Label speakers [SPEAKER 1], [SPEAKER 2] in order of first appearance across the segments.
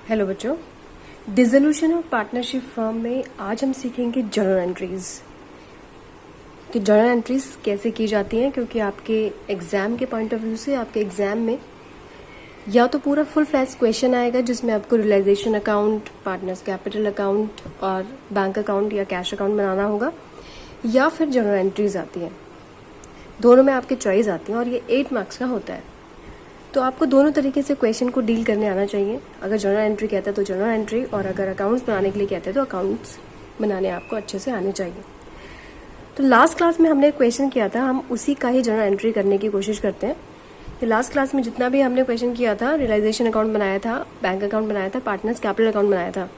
[SPEAKER 1] Hello बच्चों, dissolution of partnership firm में आज हम सीखेंगे जर्नल एंट्रीज कि जर्नल एंट्रीज कैसे की जाती हैं। क्योंकि आपके एग्जाम के पॉइंट ऑफ व्यू से आपके एग्जाम में या तो पूरा फुल फ्लैश क्वेश्चन आएगा जिसमें आपको realization account, partners capital account और बैंक अकाउंट या कैश अकाउंट बनाना होगा, या फिर जर्नल एंट्रीज आती हैं। दोनों में आपके चॉइस आती हैं और ये 8 मार्क्स का होता है। तो आपको दोनों तरीके से क्वेश्चन को डील करने आना चाहिए। अगर जर्नल एंट्री कहता है तो जर्नल एंट्री, और अगर अकाउंट्स बनाने के लिए कहते हैं तो अकाउंट्स बनाने आपको अच्छे से आने चाहिए। तो लास्ट क्लास में हमने क्वेश्चन किया था, हम उसी का ही जर्नल एंट्री करने की कोशिश करते हैं। तो लास्ट क्लास में जितना भी हमने क्वेश्चन किया था, रियलाइजेशन अकाउंट बनाया था, बैंक अकाउंट बनाया था, पार्टनर्स कैपिटल अकाउंट बनाया था,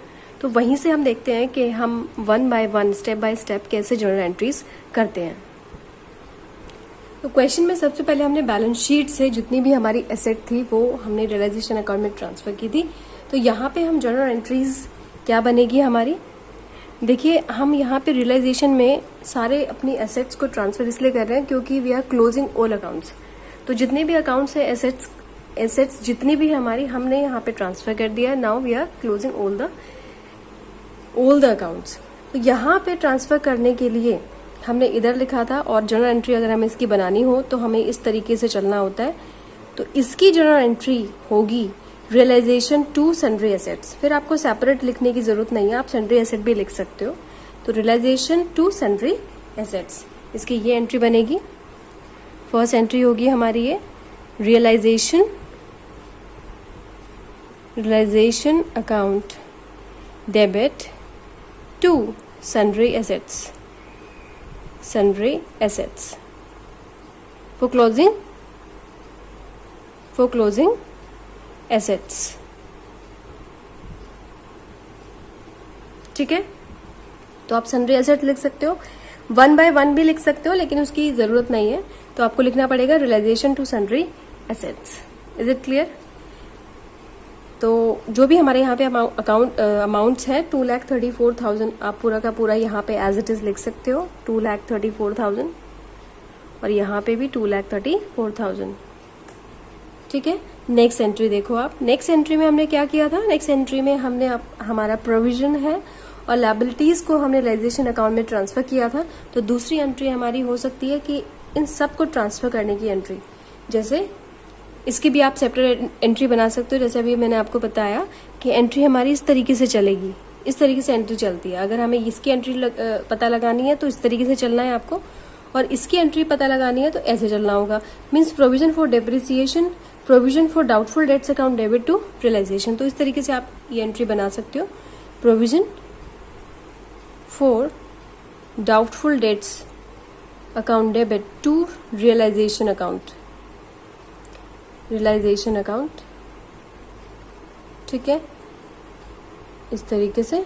[SPEAKER 1] तो वहीं से हम देखते हैं कि हम 1 बाय 1 स्टेप बाय स्टेप कैसे जर्नल एंट्रीज करते हैं। तो क्वेश्चन में सबसे पहले हमने बैलेंस शीट से जितनी भी हमारी एसेट थी वो हमने रियलाइजेशन अकाउंट में ट्रांसफर की थी। तो यहाँ पे हम जर्नल एंट्रीज क्या बनेगी हमारी, देखिए हम यहाँ पे रियलाइजेशन में सारे अपनी एसेट्स को ट्रांसफर इसलिए कर रहे हैं क्योंकि we are closing all accounts. तो जितने भी अकाउंट्स है, एसेट्स जितनी भी हमारी, हमने यहाँ पे ट्रांसफर कर दिया। Now we are closing all the accounts. तो यहाँ पे ट्रांसफर करने के लिए हमने इधर लिखा था, और जर्नल एंट्री अगर हमें इसकी बनानी हो तो हमें इस तरीके से चलना होता है। तो इसकी जर्नल एंट्री होगी रियलाइजेशन टू सन्ड्री एसेट्स। फिर आपको सेपरेट लिखने की जरूरत नहीं है, आप सन्ड्री एसेट भी लिख सकते हो। तो रियलाइजेशन टू सन्ड्री एसेट्स, इसकी ये एंट्री बनेगी। फर्स्ट एंट्री होगी हमारी ये realization account debit to sundry assets for closing assets। ठीक है, तो आप सन्ड्री एसेट लिख सकते हो, 1 बाय 1 भी लिख सकते हो, लेकिन उसकी जरूरत नहीं है। तो आपको लिखना पड़ेगा realization to sundry assets. Is it clear? तो जो भी हमारे यहाँ पे अमाउंट्स है 2,34,000, आप पूरा का पूरा यहाँ पे एज इट इज लिख सकते हो 2,34,000, और यहाँ पे भी 2,34,000। ठीक है, नेक्स्ट एंट्री देखो आप। नेक्स्ट एंट्री में हमने क्या किया था, नेक्स्ट एंट्री में हमने हमारा प्रोविजन है और लायबिलिटीज को हमने रियलाइजेशन अकाउंट में ट्रांसफर किया था। तो दूसरी एंट्री हमारी हो सकती है कि इन सब को ट्रांसफर करने की एंट्री, जैसे इसकी भी आप सेपरेट एंट्री बना सकते हो। जैसे अभी मैंने आपको बताया कि एंट्री हमारी इस तरीके से चलेगी, इस तरीके से एंट्री चलती है। अगर हमें इसकी एंट्री पता लगानी है तो इस तरीके से चलना है आपको, और इसकी एंट्री पता लगानी है तो ऐसे चलना होगा। Means provision for depreciation, provision for doubtful debts account debit to realization. तो इस तरीके से आप ये एंट्री बना सकते हो, provision for doubtful debts account debit to realisation account. ठीक है, इस तरीके से।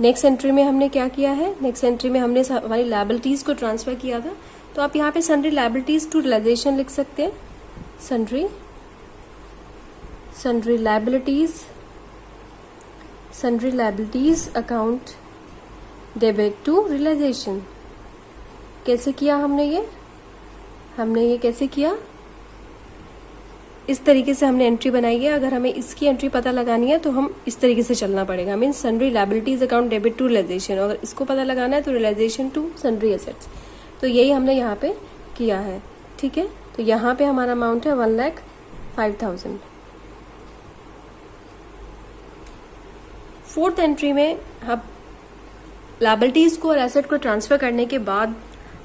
[SPEAKER 1] नेक्स्ट एंट्री में हमने क्या किया है, नेक्स्ट एंट्री में हमने हमारी लायबिलिटीज को ट्रांसफर किया था। तो आप यहाँ पे सन्ड्री लायबिलिटीज टू रियलाइजेशन लिख सकते हैं, sundry liabilities account debit to realization. कैसे किया हमने ये कैसे किया, इस तरीके से हमने एंट्री बनाई है। अगर हमें इसकी एंट्री पता लगानी है तो हम इस तरीके से चलना पड़ेगा। Mean sundry liabilities account debit to realization, अगर इसको पता लगाना है तो रियलाइजेशन टू सन्ड्री एसेट्स। तो यही हमने यहाँ पे किया है। ठीक है, तो यहाँ पे हमारा अमाउंट है 1,05,000। फोर्थ एंट्री में हम लायबिलिटीज को और एसेट को ट्रांसफर करने के बाद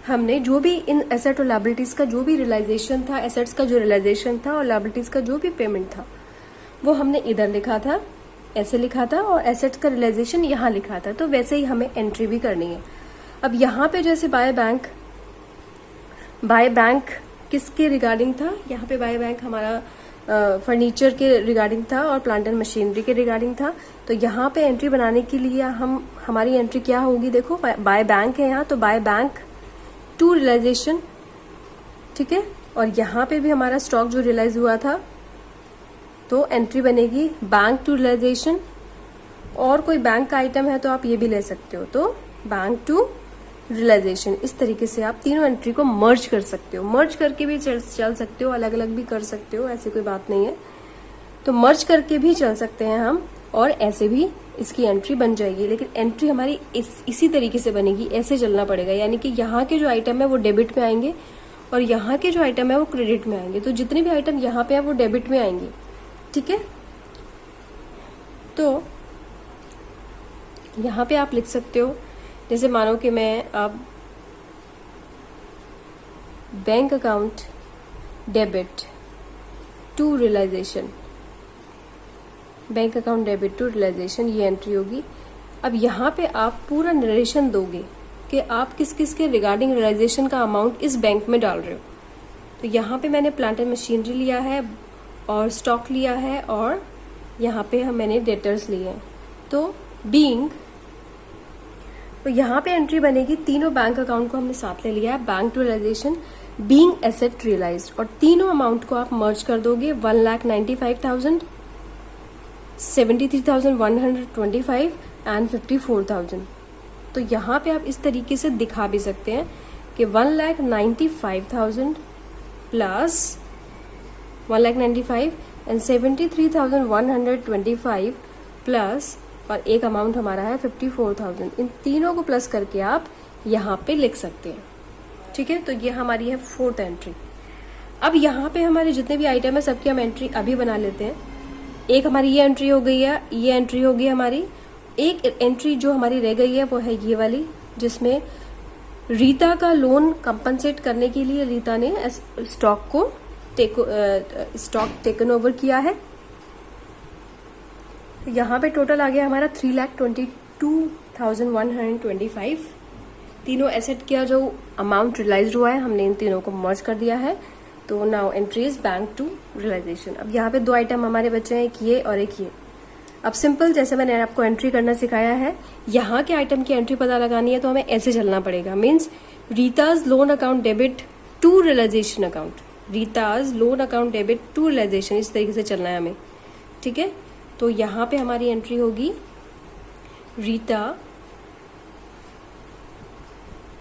[SPEAKER 1] हमने जो भी इन एसेट और लायबिलिटीज का जो भी रियलाइजेशन था, एसेट्स का जो रियलाइजेशन था और लायबिलिटीज का जो भी पेमेंट था, वो हमने इधर लिखा था, ऐसे लिखा था, और एसेट्स का रियलाइजेशन यहाँ लिखा था। तो वैसे ही हमें एंट्री भी करनी है। अब यहाँ पे जैसे बाय बैंक किसके रिगार्डिंग था, यहाँ पे बाय बैंक हमारा फर्नीचर के रिगार्डिंग था और प्लांट एंड मशीनरी के रिगार्डिंग था। तो यहाँ पे एंट्री बनाने के लिए हमारी एंट्री क्या होगी, देखो बाय बैंक है यहाँ, तो बाय बैंक टू रियलाइजेशन। ठीक है, और यहाँ पे भी हमारा स्टॉक जो रियलाइज हुआ था, तो एंट्री बनेगी बैंक टू रियलाइजेशन। और कोई बैंक का आइटम है तो आप ये भी ले सकते हो, तो बैंक टू रियलाइजेशन। इस तरीके से आप तीनों एंट्री को मर्ज कर सकते हो, मर्ज करके भी चल सकते हो, अलग अलग भी कर सकते हो, ऐसी कोई बात नहीं है। तो मर्ज करके भी चल सकते हैं हम, और ऐसे भी इसकी एंट्री बन जाएगी, लेकिन एंट्री हमारी इसी तरीके से बनेगी, ऐसे चलना पड़ेगा। यानी कि यहाँ के जो आइटम है वो डेबिट में आएंगे और यहाँ के जो आइटम है वो क्रेडिट में आएंगे। तो जितने भी आइटम यहाँ पे है वो डेबिट में आएंगे, ठीक है। तो यहाँ पे आप लिख सकते हो, जैसे मानो कि मैं अब bank account debit to realization, bank account debit to realization, ये एंट्री होगी। अब यहाँ पे आप पूरा नरेशन दोगे कि आप किस किस के रिगार्डिंग रियलाइजेशन का अमाउंट इस बैंक में डाल रहे हो। तो यहाँ पे मैंने प्लांट एंड मशीनरी लिया है और स्टॉक लिया है, और यहाँ पे मैंने डेटर्स लिए हैं। तो बीइंग, तो यहाँ पे एंट्री बनेगी, तीनों बैंक अकाउंट को हमने साथ ले लिया है, bank to realization, being asset realized, और तीनों अमाउंट को आप मर्ज कर दोगे, 1,95,000, 73,125 एंड 54,000। तो यहाँ पे आप इस तरीके से दिखा भी सकते हैं कि 1,95,000 प्लस 1,95,000 एंड 73,125 प्लस, और एक अमाउंट हमारा है 54,000। इन तीनों को प्लस करके आप यहाँ पे लिख सकते हैं, ठीक है। तो ये हमारी है फोर्थ एंट्री। अब यहाँ पे हमारे जितने भी आइटम है सबकी हम एंट्री अभी बना लेते हैं। एक हमारी ये एंट्री हो गई है, ये एंट्री होगी हमारी। एक एंट्री जो हमारी रह गई है वो है ये वाली, जिसमें रीता का लोन कंपनसेट करने के लिए रीता ने स्टॉक टेकन ओवर किया है। तो यहाँ पे टोटल आ गया हमारा 3,22,125। तीनों एसेट का जो अमाउंट रियलाइज हुआ है हमने इन तीनों को मर्ज कर दिया है। तो now entry is bank to realization. अब यहाँ पे दो आइटम हमारे बचे हैं, एक ये और एक ये। अब सिंपल, जैसे मैंने आपको एंट्री करना सिखाया है, यहाँ के आइटम की एंट्री पता लगानी है तो हमें ऐसे चलना पड़ेगा। Means Rita's loan account debit to realisation account, Rita's loan account debit to realisation, इस तरीके से चलना है हमें, ठीक है। तो यहाँ पे हमारी एंट्री होगी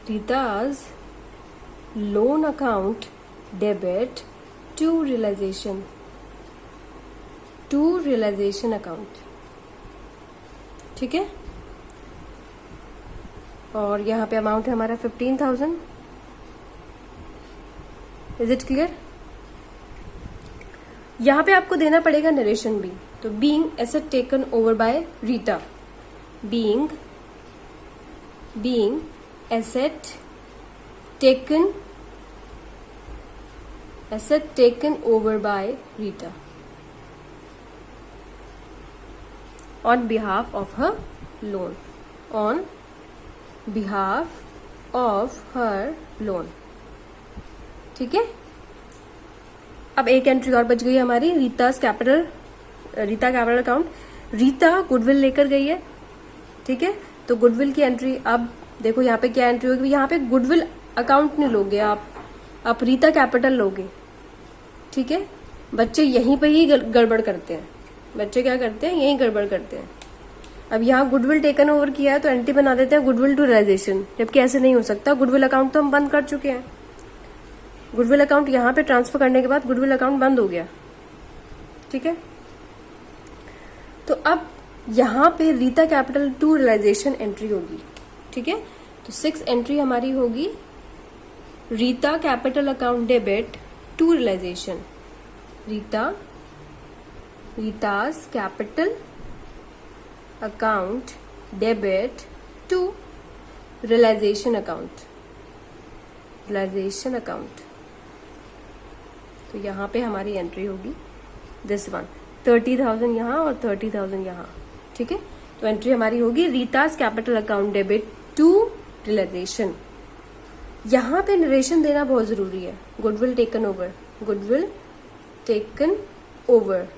[SPEAKER 1] Rita's loan account debit to realisation account, ठीक है। और यहाँ पे अमाउंट है हमारा 15,000। Is it clear? यहाँ पे आपको देना पड़ेगा नरेशन भी। तो being asset taken over by Rita, being asset taken over by Rita on behalf of her loan, on behalf of her loan, ठीक है। अब एक एंट्री और बच गई हमारी, Rita capital account. Rita goodwill लेकर गई है, ठीक है। तो गुडविल की एंट्री, अब देखो यहाँ पे क्या एंट्री होगी, यहाँ पे गुडविल अकाउंट नहीं लोगे आप रीता कैपिटल लोगे, ठीक है। बच्चे यहीं पे ही गड़बड़ करते हैं, बच्चे क्या करते हैं, यही गड़बड़ करते हैं। अब यहाँ गुडविल टेकन ओवर किया है तो एंट्री बना देते हैं गुडविल टू रियलाइजेशन, जबकि ऐसे नहीं हो सकता। गुडविल अकाउंट तो हम बंद कर चुके हैं। गुडविल अकाउंट यहाँ पे ट्रांसफर करने के बाद गुडविल अकाउंट बंद हो गया, ठीक है। तो अब यहाँ पे Rita capital to realisation entry होगी, ठीक है। तो 6 एंट्री हमारी होगी Rita capital account debit to realisation, Rita's capital account debit to realization account, तो यहाँ पे हमारी एंट्री होगी दिस वन, 30,000 यहाँ और 30,000 यहाँ, ठीक है। तो एंट्री हमारी होगी रीता's capital account debit to realization। यहाँ पे नरेशन देना बहुत जरूरी है। गुडविल टेकन ओवर,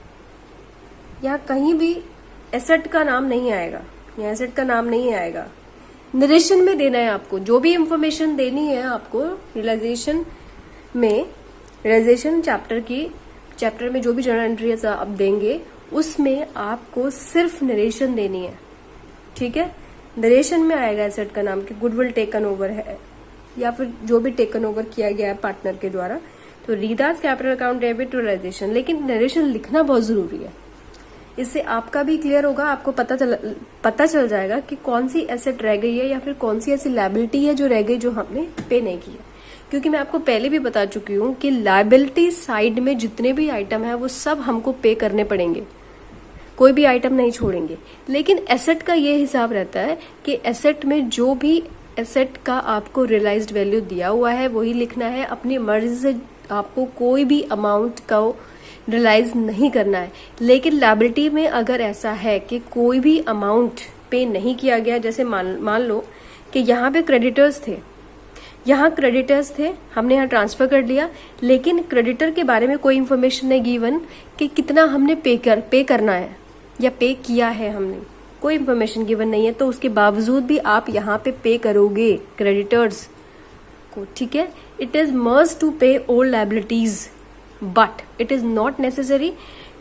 [SPEAKER 1] यहाँ कहीं भी एसेट का नाम नहीं आएगा, यहाँ एसेट का नाम नहीं आएगा। नरेशन में देना है आपको, जो भी इंफॉर्मेशन देनी है आपको रियलाइजेशन में, रियलाइजेशन चैप्टर में जो भी जर्नल एंट्री आप देंगे उसमें आपको सिर्फ नरेशन देनी है, ठीक है। नरेशन में आएगा एसेट का नाम कि गुडविल टेकन ओवर है या फिर जो भी टेकन ओवर किया गया है पार्टनर के द्वारा, तो Rita's capital account debit to realisation, लेकिन नरेशन लिखना बहुत जरूरी है। इससे आपका भी क्लियर होगा, आपको पता चल जाएगा कि कौन सी एसेट रह गई है या फिर कौन सी ऐसी लायबिलिटी है जो रह गई जो हमने पे नहीं की है। क्योंकि मैं आपको पहले भी बता चुकी हूं कि लायबिलिटी साइड में जितने भी आइटम है वो सब हमको पे करने पड़ेंगे, कोई भी आइटम नहीं छोड़ेंगे। लेकिन एसेट का ये हिसाब रहता है कि एसेट में जो भी एसेट का आपको रियलाइज्ड वैल्यू दिया हुआ है वही लिखना है। अपनी मर्जी से आपको कोई भी अमाउंट का रियलाइज नहीं करना है। लेकिन लायबिलिटी में अगर ऐसा है कि कोई भी अमाउंट पे नहीं किया गया, जैसे मान लो कि यहाँ पे क्रेडिटर्स थे, हमने यहाँ ट्रांसफर कर लिया, लेकिन क्रेडिटर के बारे में कोई इन्फॉर्मेशन नहीं गिवन कि कितना हमने पे करना है या पे किया है, हमने कोई इन्फॉर्मेशन गिवन नहीं है। तो उसके बावजूद भी आप यहाँ पे करोगे क्रेडिटर्स को, ठीक है। इट इज मस्ट टू पे all liabilities, but it is not necessary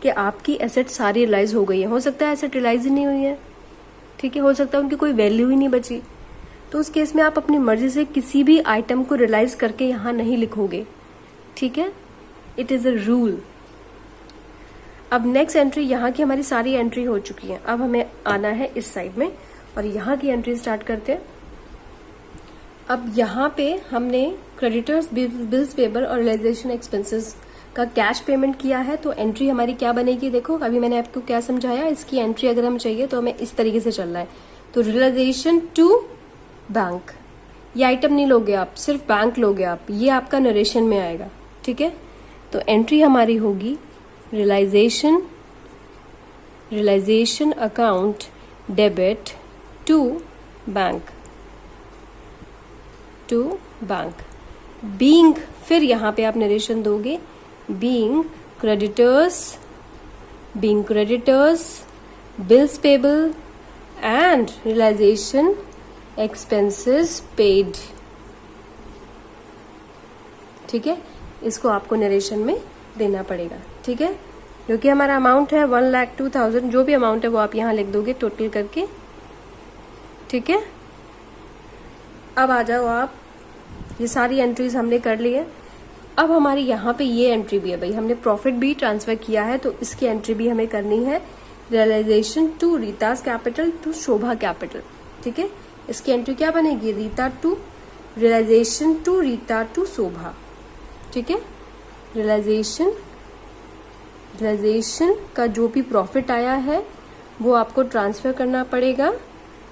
[SPEAKER 1] कि आपकी एसेट सारी रियलाइज हो गई है। हो सकता है एसेट रियलाइज ही नहीं हुई है, ठीक है, हो सकता है उनकी कोई वैल्यू ही नहीं बची। तो उस केस में आप अपनी मर्जी से किसी भी आइटम को रियलाइज करके यहां नहीं लिखोगे, ठीक है। It is a rule. अब नेक्स्ट एंट्री, यहाँ की हमारी सारी एंट्री हो चुकी है। अब हमें आना है इस साइड में और यहाँ की एंट्री स्टार्ट करते हैं। अब यहाँ पे हमने क्रेडिटर्स, बिल्स पेबल और रियलाइजेशन एक्सपेंसेस का कैश पेमेंट किया है। तो एंट्री हमारी क्या बनेगी, देखो अभी मैंने आपको क्या समझाया। इसकी एंट्री अगर हम चाहिए तो हमें इस तरीके से चलना है। तो रियलाइजेशन टू बैंक, ये आइटम नहीं लोगे आप, सिर्फ बैंक लोगे आप, ये आपका नरेशन में आएगा, ठीक है। तो एंट्री हमारी होगी realization account debit to bank, being, फिर यहां पे आप नरेशन दोगे being creditors, bills payable and realization expenses paid, ठीक है। इसको आपको नरेशन में देना पड़ेगा, ठीक है। क्योंकि हमारा अमाउंट है 1,02,000, जो भी अमाउंट है वो आप यहां लिख दोगे टोटल करके, ठीक है। अब आ जाओ आप, ये सारी एंट्रीज हमने कर ली है। अब हमारी यहाँ पे ये एंट्री भी है भाई, हमने प्रॉफिट भी ट्रांसफर किया है तो इसकी एंट्री भी हमें करनी है। Realisation to Rita's capital to Shobha capital, ठीक है। इसकी एंट्री क्या बनेगी, Rita to realisation to Rita to Shobha, ठीक है। रियलाइजेशन का जो भी प्रॉफिट आया है वो आपको ट्रांसफर करना पड़ेगा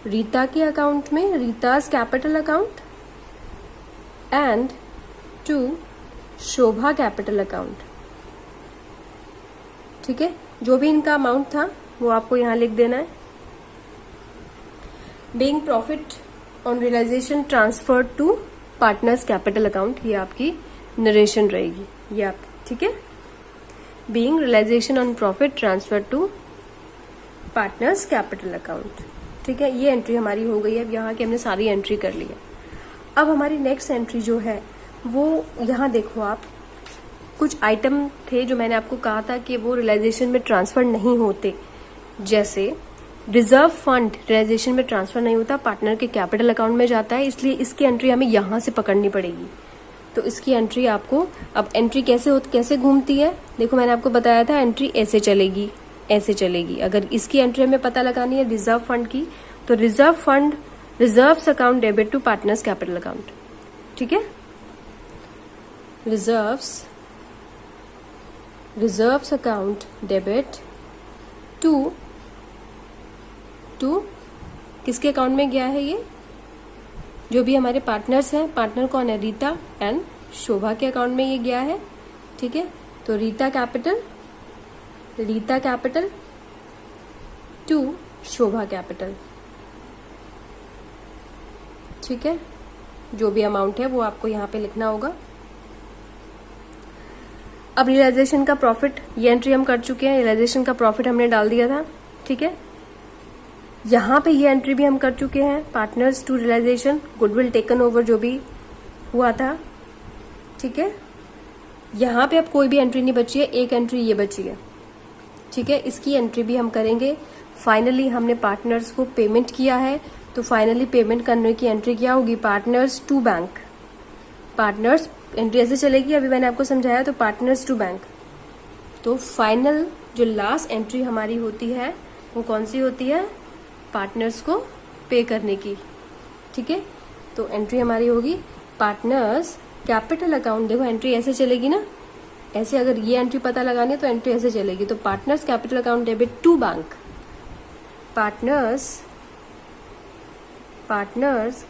[SPEAKER 1] रीता के अकाउंट में, Rita's capital account, and to Shobha capital account, ठीक है। जो भी इनका अमाउंट था वो आपको यहां लिख देना है। Being profit on realization transfer to partners capital account, ये आपकी नरेशन रहेगी, ये आप, ठीक है। Being realization on profit transfer to partners capital account, ठीक है। ये एंट्री हमारी हो गई है। अब यहाँ की हमने सारी एंट्री कर ली है। अब हमारी नेक्स्ट एंट्री जो है वो यहाँ देखो आप, कुछ आइटम थे जो मैंने आपको कहा था कि वो रियलाइजेशन में ट्रांसफर नहीं होते, जैसे रिजर्व फंड रियलाइजेशन में ट्रांसफर नहीं होता, पार्टनर के कैपिटल अकाउंट में जाता है, इसलिए इसकी एंट्री हमें यहां से पकड़नी पड़ेगी। तो इसकी एंट्री आपको, अब एंट्री कैसे घूमती है, देखो मैंने आपको बताया था एंट्री ऐसे चलेगी, ऐसे चलेगी। अगर इसकी एंट्री हमें पता लगानी है रिजर्व फंड की, तो reserves account debit to partners capital account, ठीक है। रिजर्व्स अकाउंट डेबिट टू किसके अकाउंट में गया है, ये जो भी हमारे पार्टनर्स हैं, पार्टनर कौन है, रीता एंड शोभा के अकाउंट में ये गया है, ठीक है। तो Rita capital to Shobha capital, ठीक है। जो भी अमाउंट है वो आपको यहाँ पे लिखना होगा। अब रियलाइजेशन का प्रॉफिट, ये एंट्री हम कर चुके हैं, रियलाइजेशन का प्रॉफिट हमने डाल दिया था, ठीक है। यहाँ पे ये एंट्री भी हम कर चुके हैं, partners to realization, goodwill taken over जो भी हुआ था, ठीक है। यहाँ पे अब कोई भी एंट्री नहीं बची है, एक एंट्री ये बची है, ठीक है। इसकी एंट्री भी हम करेंगे। फाइनली हमने पार्टनर्स को पेमेंट किया है, तो फाइनली पेमेंट करने की एंट्री क्या होगी, partners to bank, partners entry ऐसे चलेगी, अभी मैंने आपको समझाया, तो पार्टनर्स टू बैंक। तो फाइनल जो लास्ट एंट्री हमारी होती है वो कौन सी होती है? पार्टनर्स को पे करने की। ठीक है, तो एंट्री हमारी होगी पार्टनर्स कैपिटल अकाउंट। देखो एंट्री ऐसे चलेगी ना, ऐसे अगर ये एंट्री पता लगानी है तो एंट्री ऐसे चलेगी। तो partners capital account debit to bank, partners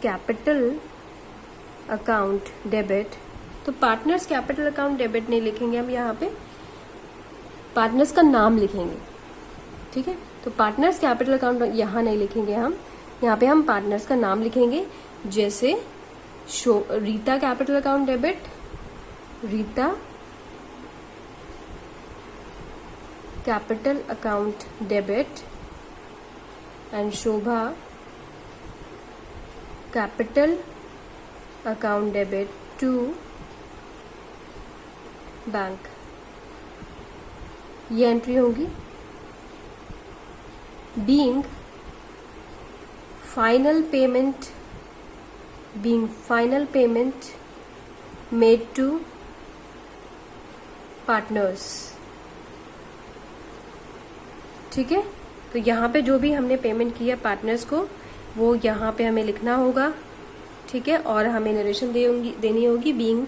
[SPEAKER 1] capital account debit. तो पार्टनर्स कैपिटल अकाउंट डेबिट नहीं लिखेंगे हम, यहाँ पे पार्टनर्स का नाम लिखेंगे। ठीक है, तो पार्टनर्स कैपिटल अकाउंट यहाँ नहीं लिखेंगे हम, यहाँ पे हम पार्टनर्स का नाम लिखेंगे। जैसे Rita capital account debit, Rita capital account debit and Shobha capital account debit to bank. ये एंट्री होगी। Being final payment made to partners. ठीक है, तो यहाँ पे जो भी हमने पेमेंट किया पार्टनर्स को वो यहाँ पे हमें लिखना होगा। ठीक है, और हमें नरेशन देनी होगी being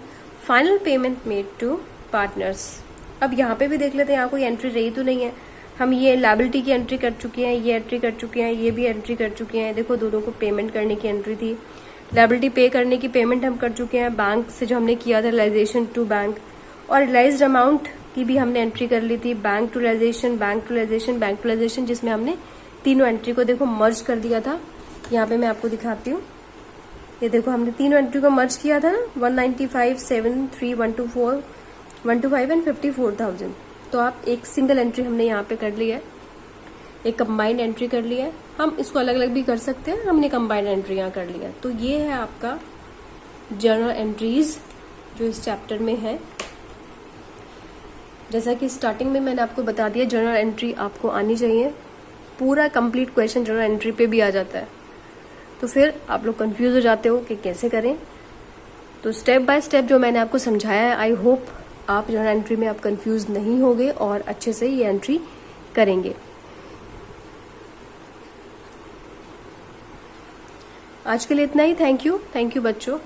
[SPEAKER 1] final payment made to partners. अब यहाँ पे भी देख लेते हैं, यहाँ कोई एंट्री रही तो नहीं है। हम ये लायबिलिटी की एंट्री कर चुके हैं, ये एंट्री कर चुके हैं, ये भी एंट्री कर चुके हैं। देखो दोनों को पेमेंट करने की एंट्री थी, लायबिलिटी पे करने की पेमेंट हम कर चुके हैं बैंक से जो हमने किया था, रियलाइजेशन टू बैंक। और रियलाइज्ड अमाउंट की भी हमने एंट्री कर ली थी, bank to realization, bank to realization, bank to realization, जिसमें हमने तीनों एंट्री को देखो मर्ज कर दिया था। यहाँ पे मैं आपको दिखाती हूँ, ये देखो हमने तीनों एंट्री को मर्ज किया था ना, 195, 73, 124, 125 एंड 54,000। तो आप एक सिंगल एंट्री हमने यहाँ पे कर लिया है, एक कंबाइंड एंट्री कर लिया है। हम इसको अलग अलग भी कर सकते हैं, हमने कंबाइंड एंट्री यहाँ कर लिया। तो ये है आपका जर्नल एंट्रीज जो इस चैप्टर में है। जैसा कि स्टार्टिंग में मैंने आपको बता दिया, जर्नल एंट्री आपको आनी चाहिए। पूरा कंप्लीट क्वेश्चन जर्नल एंट्री पे भी आ जाता है, तो फिर आप लोग कंफ्यूज हो जाते हो कि कैसे करें। तो स्टेप बाय स्टेप जो मैंने आपको समझाया है, आई होप आप जर्नल एंट्री में आप कंफ्यूज नहीं होगे और अच्छे से ये एंट्री करेंगे। आज के लिए इतना ही। थैंक यू बच्चों।